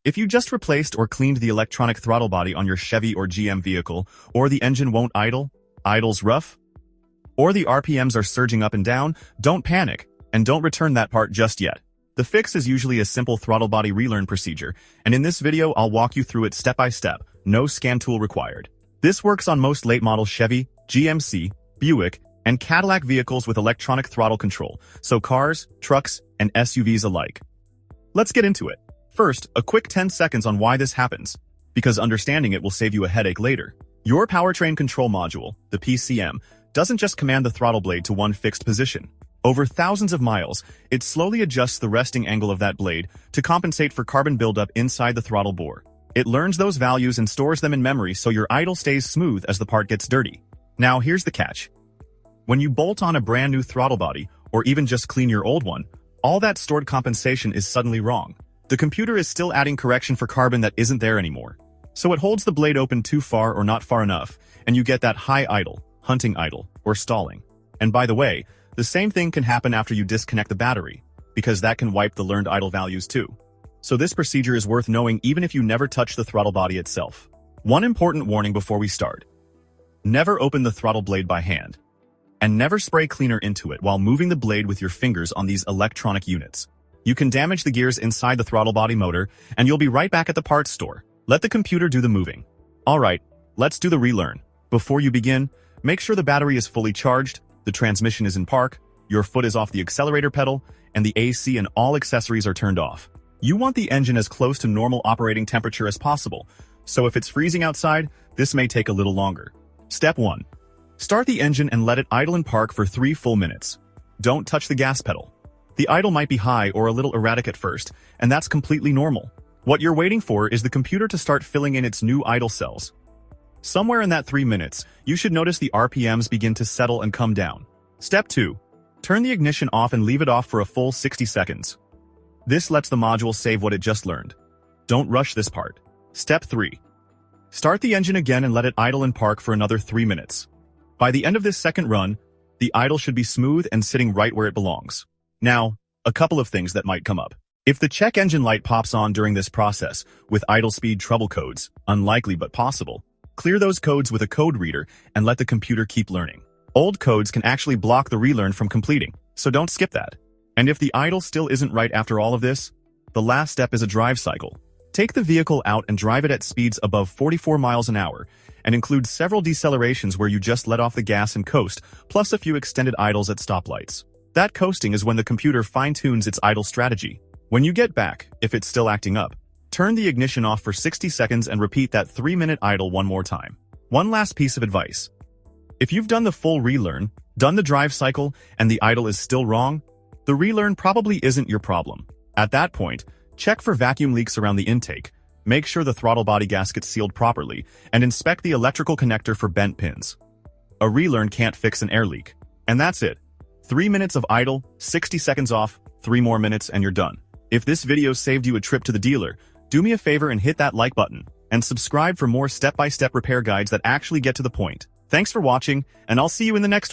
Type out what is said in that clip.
If you just replaced or cleaned the electronic throttle body on your Chevy or GM vehicle, or the engine won't idle's rough, or the RPMs are surging up and down, don't panic, and don't return that part just yet. The fix is usually a simple throttle body relearn procedure, and in this video I'll walk you through it step by step, no scan tool required. This works on most late-model Chevy, GMC, Buick, and Cadillac vehicles with electronic throttle control, so cars, trucks, and SUVs alike. Let's get into it. First, a quick 10 seconds on why this happens, because understanding it will save you a headache later. Your powertrain control module, the PCM, doesn't just command the throttle blade to one fixed position. Over thousands of miles, it slowly adjusts the resting angle of that blade to compensate for carbon buildup inside the throttle bore. It learns those values and stores them in memory so your idle stays smooth as the part gets dirty. Now here's the catch. When you bolt on a brand new throttle body, or even just clean your old one, all that stored compensation is suddenly wrong. The computer is still adding correction for carbon that isn't there anymore. So it holds the blade open too far or not far enough, and you get that high idle, hunting idle, or stalling. And by the way, the same thing can happen after you disconnect the battery, because that can wipe the learned idle values too. So this procedure is worth knowing even if you never touch the throttle body itself. One important warning before we start. Never open the throttle blade by hand. And never spray cleaner into it while moving the blade with your fingers on these electronic units. You can damage the gears inside the throttle body motor, and you'll be right back at the parts store. Let the computer do the moving. Alright, let's do the relearn. Before you begin, make sure the battery is fully charged, the transmission is in park, your foot is off the accelerator pedal, and the AC and all accessories are turned off. You want the engine as close to normal operating temperature as possible, so if it's freezing outside, this may take a little longer. Step 1. Start the engine and let it idle in park for 3 full minutes. Don't touch the gas pedal. The idle might be high or a little erratic at first, and that's completely normal. What you're waiting for is the computer to start filling in its new idle cells. Somewhere in that 3 minutes, you should notice the RPMs begin to settle and come down. Step 2. Turn the ignition off and leave it off for a full 60 seconds. This lets the module save what it just learned. Don't rush this part. Step 3. Start the engine again and let it idle in park for another 3 minutes. By the end of this second run, the idle should be smooth and sitting right where it belongs. Now, a couple of things that might come up. If the check engine light pops on during this process with idle speed trouble codes, unlikely but possible, clear those codes with a code reader and let the computer keep learning. Old codes can actually block the relearn from completing, so don't skip that. And if the idle still isn't right after all of this, the last step is a drive cycle. Take the vehicle out and drive it at speeds above 44 miles an hour, and include several decelerations where you just let off the gas and coast, plus a few extended idles at stoplights. That coasting is when the computer fine-tunes its idle strategy. When you get back, if it's still acting up, turn the ignition off for 60 seconds and repeat that 3-minute idle one more time. One last piece of advice. If you've done the full relearn, done the drive cycle, and the idle is still wrong, the relearn probably isn't your problem. At that point, check for vacuum leaks around the intake, make sure the throttle body gasket's sealed properly, and inspect the electrical connector for bent pins. A relearn can't fix an air leak. And that's it. 3 minutes of idle, 60 seconds off, 3 more minutes and you're done. If this video saved you a trip to the dealer, do me a favor and hit that like button, and subscribe for more step-by-step repair guides that actually get to the point. Thanks for watching, and I'll see you in the next one.